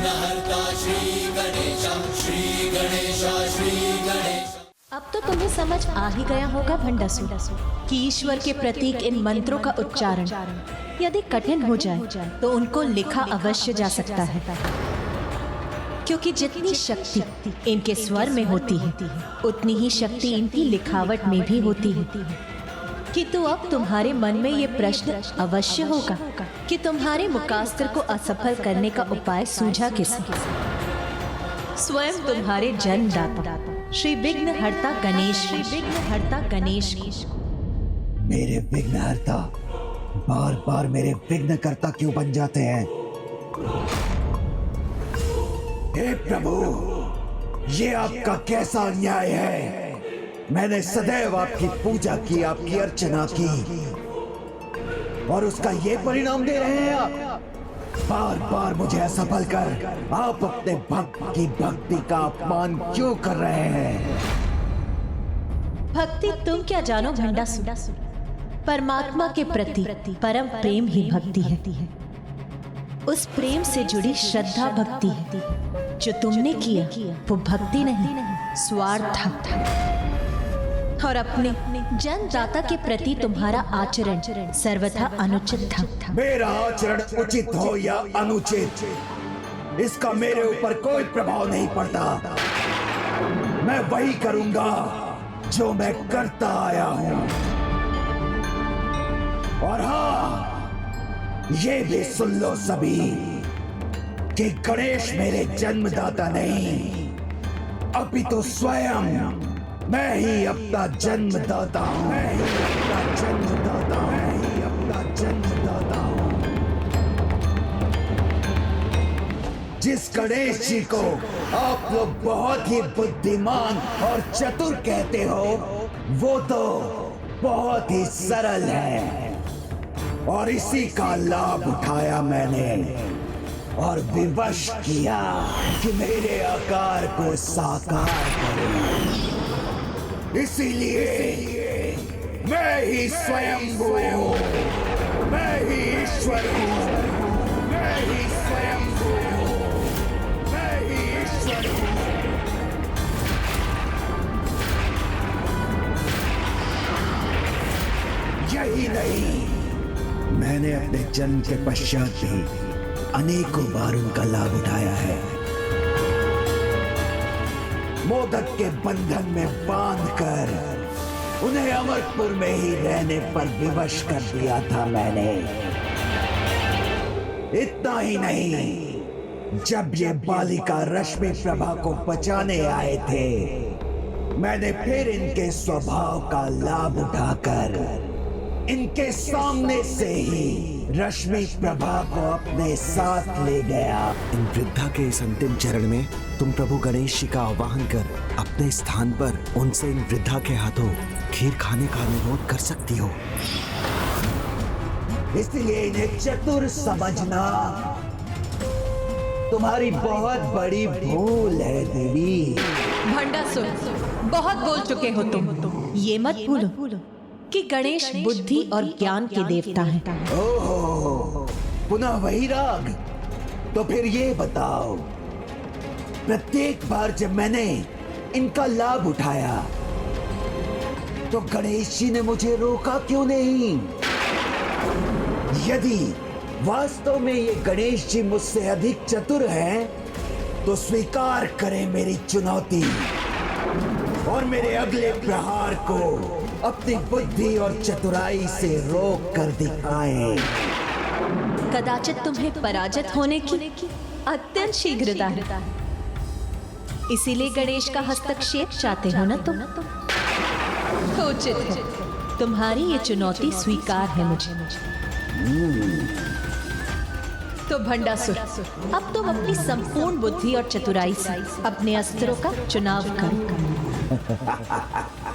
विघ्नहर्ता श्री गणेश, श्री गणेश, श्री गणेश। अब तो तुम्हें समझ आ ही गया होगा भंडासुर कि ईश्वर के प्रतीक इन मंत्रों का उच्चारण यदि कठिन हो जाए तो उनको लिखा अवश्य जा सकता है, क्योंकि जितनी शक्ति इनके स्वर में होती है उतनी ही शक्ति इनकी लिखावट में भी होती है। कि तो अब तुम्हारे मन में ये प्रश्न अवश्य होगा कि तुम्हारे मुकास्त्र को असफल करने का उपाय सूझा किसे? स्वयं तुम्हारे जन्मदाता श्री विघ्नहर्ता गणेश, श्री विघ्नहर्ता गणेश की। मेरे विघ्नहर्ता बार बार मेरे विघ्नकर्ता क्यों बन जाते हैं? हे प्रभु, ये आपका कैसा अन्याय है? मैंने सदैव आपकी पूजा की, आपकी अर्चना की, और उसका ये परिणाम दे रहे हैं आप? बार बार मुझे असफल कर आप अपने भक्त की भक्ति का अपमान क्यों कर रहे हैं? भक्ति तुम क्या जानो भंडासुर, परमात्मा के प्रति परम प्रेम ही भक्ति है। उस प्रेम से जुड़ी श्रद्धा भक्ति है। जो तुमने किया वो भक्ति नहीं, स्वार्थ था। और अपने जन्मदाता के प्रति तुम्हारा आचरण सर्वथा अनुचित था। मेरा आचरण उचित हो या अनुचित, इसका मेरे ऊपर कोई प्रभाव नहीं पड़ता। मैं वही करूंगा जो मैं करता आया हूं। और हाँ, ये भी सुन लो सभी कि गणेश मेरे जन्मदाता नहीं, अपितु स्वयं मैं ही अपना जन्मदाता हूं। मैं ही अपना जन्मदाता हूं। मैं ही अपना जन्मदाता हूं। जिस गणेश जी को आप लोग बहुत ही बुद्धिमान और चतुर कहते हो, वो तो बहुत ही सरल है, और इसी का लाभ उठाया मैंने और विवश किया कि मेरे आकार को साकार करूं। इसीलिए मैं ही स्वयं हूं, मैं ही ईश्वर हूं, मैं ही स्वयं हूं, मैं ही ईश्वर हूं। यही नहीं, मैंने अपने जन्म के पश्चात भी अनेकों बार उनका लाभ उठाया है। मोदक के बंधन में बांधकर उन्हें अमरपुर में ही रहने पर विवश कर दिया था मैंने। इतना ही नहीं, जब ये बालिका रश्मि प्रभा को बचाने आए थे, मैंने फिर इनके स्वभाव का लाभ उठाकर इनके सामने से ही रश्मि प्रभा को अपने साथ ले गया। इन वृद्धा के इस अंतिम चरण में तुम प्रभु गणेश जी का आवाहन कर अपने स्थान पर उनसे इन वृद्धा के हाथों खीर खाने का अनुरोध कर सकती हो। इसलिए इन्हें चतुर समझना तुम्हारी बहुत बड़ी भूल है देवी। भंडासुर, बहुत बोल चुके हो तुम। ये मत भूलो कि गणेश बुद्धि और ज्ञान के देवता हैं। ओहो, पुनः वही राग। तो फिर ये बताओ, प्रत्येक बार जब मैंने इनका लाभ उठाया तो गणेश जी ने मुझे रोका क्यों नहीं? यदि वास्तव में ये गणेश जी मुझसे अधिक चतुर हैं, तो स्वीकार करें मेरी चुनौती और मेरे अगले प्रहार को अपनी बुद्धि और चतुराई से रोक कर दिखाएं। कदाचित तुम्हें पराजित होने की अत्यंत शीघ्रता है, इसीलिए गणेश का हस्तक्षेप चाहते हो ना तुम? उचित है, तुम्हारी ये चुनौती स्वीकार है मुझे। तो भंडासुर, अब तुम अपनी संपूर्ण बुद्धि और चतुराई से अपने अस्त्रों का चुनाव करो।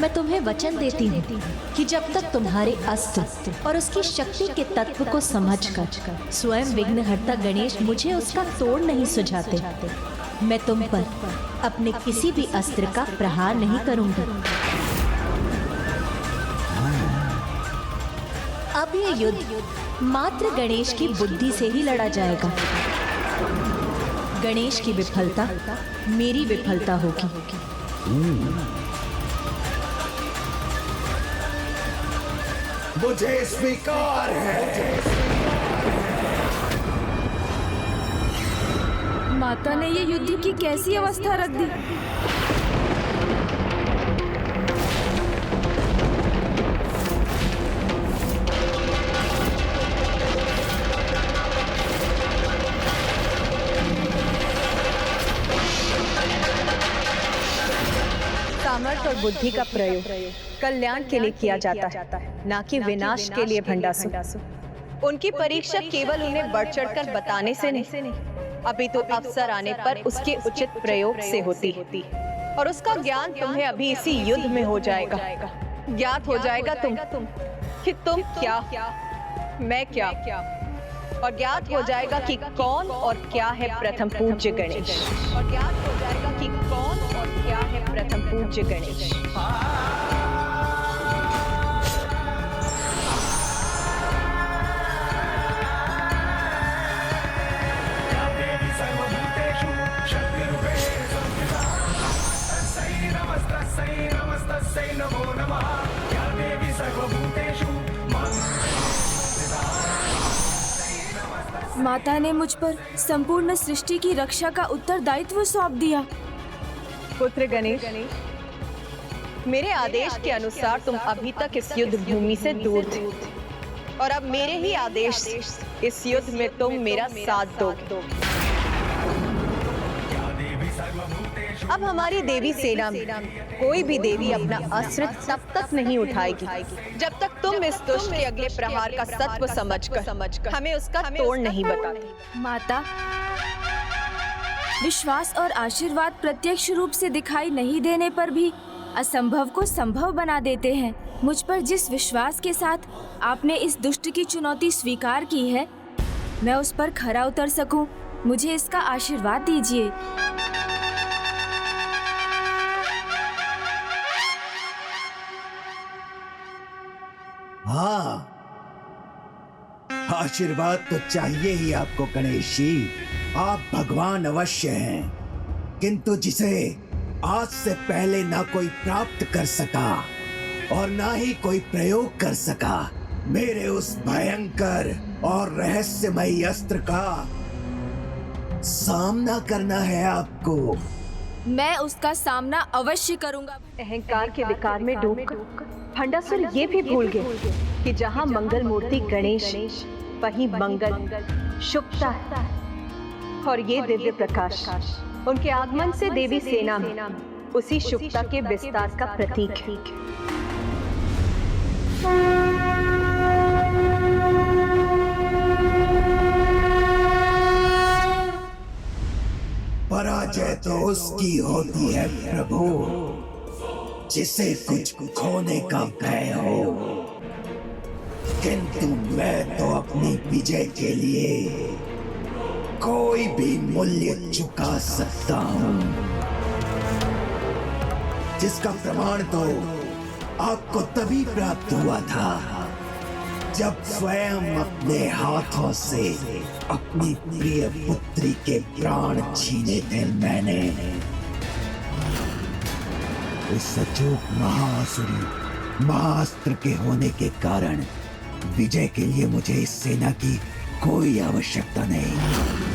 मैं तुम्हें वचन देती हूँ कि जब तक तुम्हारे अस्त्र और उसकी शक्ति के तत्व को समझकर स्वयं विघ्नहर्ता गणेश मुझे उसका तोड़ नहीं सुझाते, मैं तुम पर अपने किसी भी अस्त्र का प्रहार नहीं करूंगा। अब ये युद्ध मात्र गणेश की बुद्धि से ही लड़ा जाएगा। गणेश की विफलता मेरी विफलता होगी। मुझे स्वीकार है। माता ने ये युद्ध की कैसी अवस्था रख दी। सामर्थ्य और बुद्धि का प्रयोग कल्याण के लिए किया जाता है, ना कि विनाश के लिए। भंडासुर उनकी परीक्षा केवल उन्हें बढ़ चढ़कर बताने से नहीं, अभी तो अवसर आने पर उसके उचित प्रयोग से होती और उसका ज्ञान तुम्हें अभी इसी युद्ध में हो जाएगा। ज्ञात हो जाएगा कि तुम क्या, मैं क्या, और ज्ञात हो जाएगा कि कौन और क्या है प्रथम पूज्य गणेश। और ज्ञात हो जाएगा कि कौन और क्या है प्रथम पूज्य गणेश। माता ने मुझ पर संपूर्ण सृष्टि की रक्षा का उत्तरदायित्व सौंप दिया। पुत्र गणेश, मेरे आदेश के अनुसार तुम अभी तक इस युद्ध भूमि से दूर थे और अब मेरे ही आदेश से इस युद्ध में तुम मेरा साथ दोगे। अब हमारी देवी सेना में कोई भी देवी अपना अस्त्र तब तक नहीं उठाएगी जब तक तुम इस दुष्ट के अगले प्रहार का सत्व समझकर हमें उसका तोड़ नहीं बताते। माता, विश्वास और आशीर्वाद प्रत्यक्ष रूप से दिखाई नहीं देने पर भी असंभव को संभव बना देते हैं। मुझ पर जिस विश्वास के साथ आपने इस दुष्ट की चुनौती स्वीकार की है, मैं उस पर खरा उतर सकूं, मुझे इसका आशीर्वाद दीजिए। हाँ, आशीर्वाद तो चाहिए ही आपको गणेश जी। आप भगवान अवश्य हैं, किंतु जिसे आज से पहले ना कोई प्राप्त कर सका और ना ही कोई प्रयोग कर सका, मेरे उस भयंकर और रहस्यमयी अस्त्र का सामना करना है आपको। मैं उसका सामना अवश्य करूंगा। अहंकार के विकार में डूबकर भंडासुर ये भी भूल गए कि जहाँ मंगल मूर्ति गणेश वहीं मंगल शुभता है और ये दिव्य प्रकाश उनके आगमन से देवी सेना में उसी शुभता के विस्तार का प्रतीक है। पराजय तो उसकी होती है प्रभु जिसे कुछ खोने का भय हो, किंतु मैं तो अपनी विजय के लिए कोई भी मूल्य चुका सकता हूँ, जिसका प्रमाण तो आपको तभी प्राप्त हुआ था जब स्वयं अपने हाथों से अपनी प्रिय पुत्री के प्राण छीने थे मैंने। इस अचूक महासुरी महाअस्त्र के होने के कारण विजय के लिए मुझे इस सेना की कोई आवश्यकता नहीं।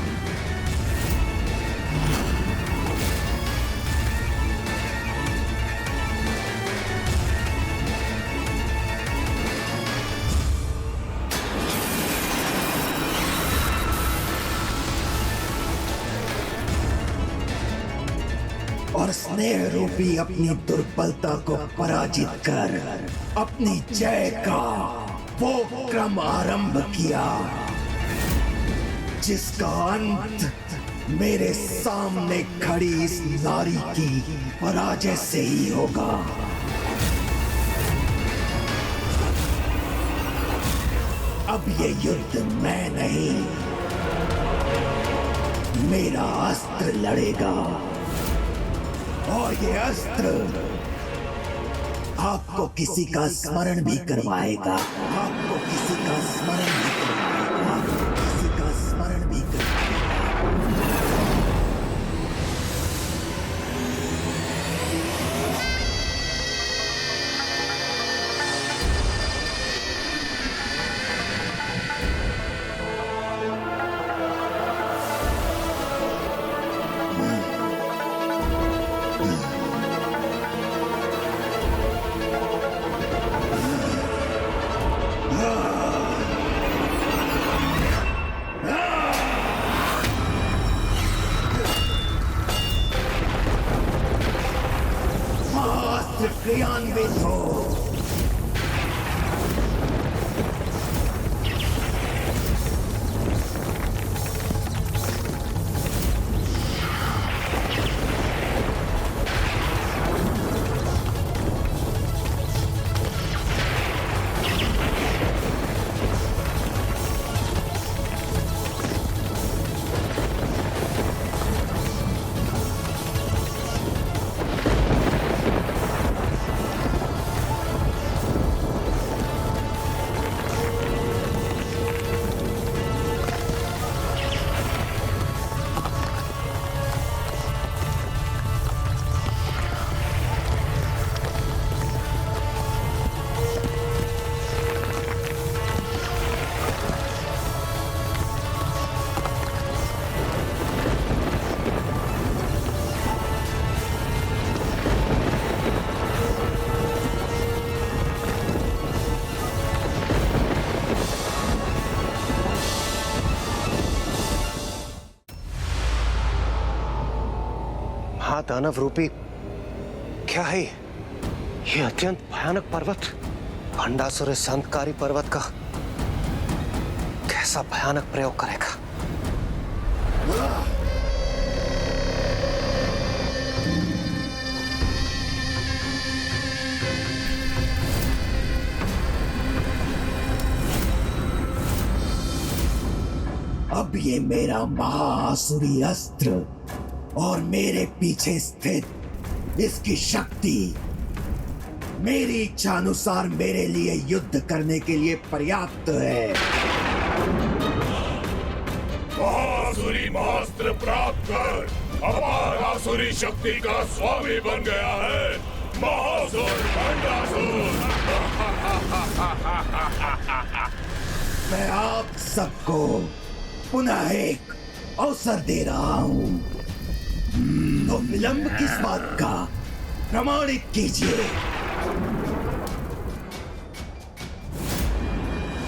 और स्नेह रूपी अपनी दुर्बलता को पराजित कर अपनी जय का वो क्रम आरंभ किया जिसका अंत मेरे सामने खड़ी इस नारी की पराजय से ही होगा। अब ये युद्ध मैं नहीं, मेरा अस्त्र लड़ेगा और ये अस्त्र आपको किसी का स्मरण भी करवाएगा, आपको किसी का स्मरण भी करवाएगा, किसी का स्मरण भी करवाएगा। महादानव रूपी क्या है ये अत्यंत भयानक पर्वत? भंडासुर इस अंतकारी पर्वत का कैसा भयानक प्रयोग करेगा? अब ये मेरा महाआसुरी अस्त्र और मेरे पीछे स्थित इसकी शक्ति मेरी इच्छा अनुसार मेरे लिए युद्ध करने के लिए पर्याप्त है। महासुरी महास्त्र प्राप्त कर अपार आसुरी शक्ति का स्वामी बन गया है महासुर भंडासुर। मैं आप सबको पुनः एक अवसर दे रहा हूं, तो विलंब किस बात का प्रमाणित कीजिए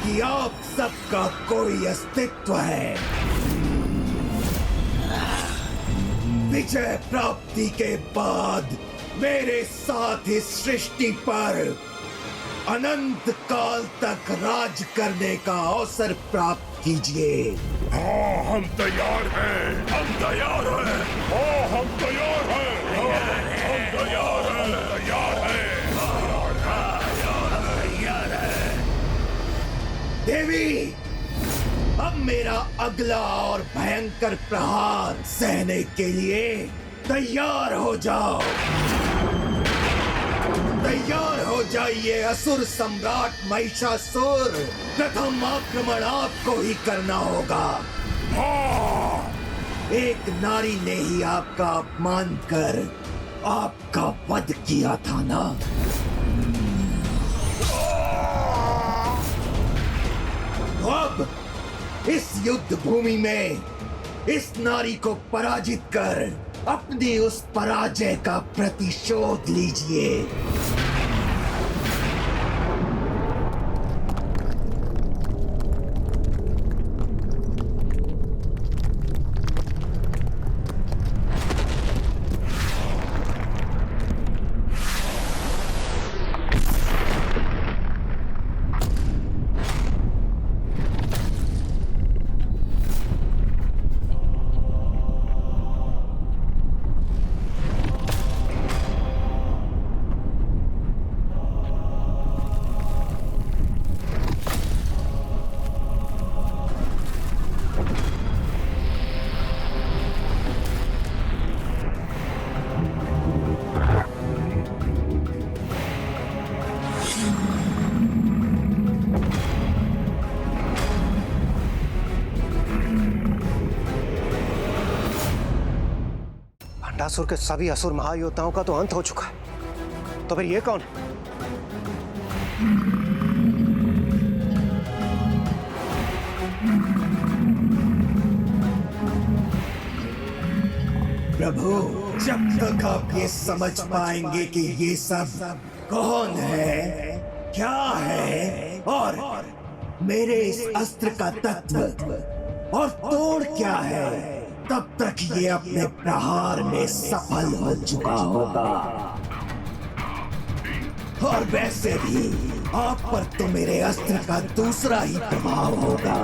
कि आप सबका कोई अस्तित्व है। विजय प्राप्ति के बाद मेरे साथ इस सृष्टि पर अनंत काल तक राज करने का अवसर प्राप्त कीजिए। हाँ हम तैयार हैं, हम तैयार हैं, हाँ हम तैयार हैं, हम तैयार हैं, तैयार हैं। देवी, अब मेरा अगला और भयंकर प्रहार सहने के लिए तैयार हो जाओ। तैयार हो जाइए असुर सम्राट महिषासुर। प्रथम आक्रमण आपको ही करना होगा। एक नारी ने ही आपका अपमान कर आपका वध किया था ना? तो अब इस युद्ध भूमि में इस नारी को पराजित कर अपनी उस पराजय का प्रतिशोध लीजिए। भंडासुर के सभी असुर महायोद्धाओं का तो अंत हो चुका है, तो फिर ये कौन है? प्रभु, जब तक आप ये समझ पाएंगे कि ये सब कौन है, क्या है और मेरे इस अस्त्र का तत्व और तोड़ क्या है, तब तक ये अपने प्रहार में सफल हो चुका होगा। और वैसे भी आप पर तो मेरे अस्त्र का दूसरा ही प्रभाव होगा।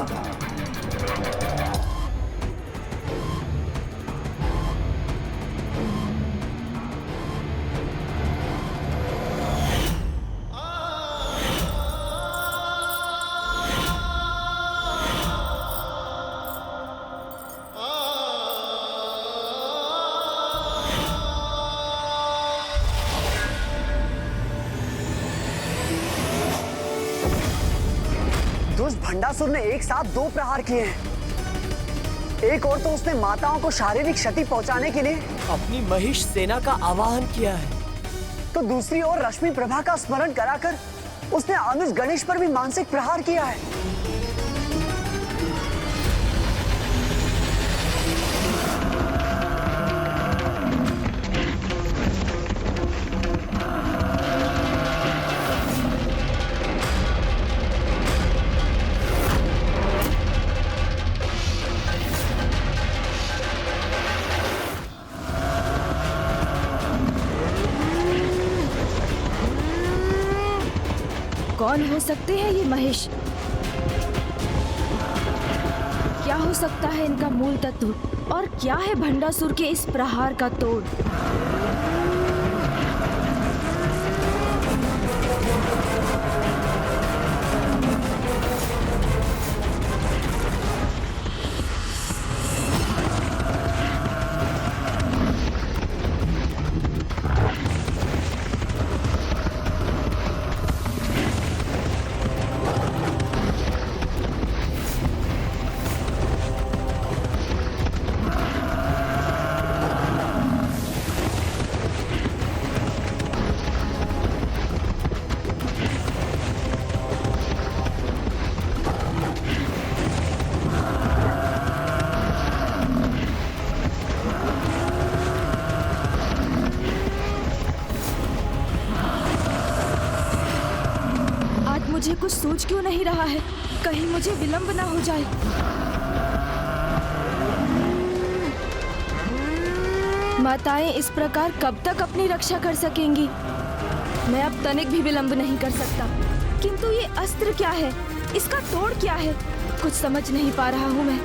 दुष्ट भंडासुर ने एक साथ 2 प्रहार किए हैं। एक और तो उसने माताओं को शारीरिक क्षति पहुंचाने के लिए अपनी महिष सेना का आवाहन किया है, तो दूसरी ओर रश्मि प्रभा का स्मरण कराकर उसने अनुज गणेश पर भी मानसिक प्रहार किया है। कौन हो सकते हैं ये महेश? क्या हो सकता है इनका मूल तत्व और क्या है भंडासुर के इस प्रहार का तोड़? मुझे कुछ सोच क्यों नहीं रहा है? कहीं मुझे विलंब ना हो जाए। माताएं इस प्रकार कब तक अपनी रक्षा कर सकेंगी? मैं अब तनिक भी विलंब नहीं कर सकता। किंतु ये अस्त्र क्या है? इसका तोड़ क्या है? कुछ समझ नहीं पा रहा हूँ मैं।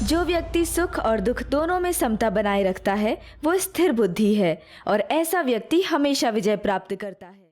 जो व्यक्ति सुख और दुख दोनों में समता बनाए रखता है वो स्थिर बुद्धि है और ऐसा व्यक्ति हमेशा विजय प्राप्त करता है।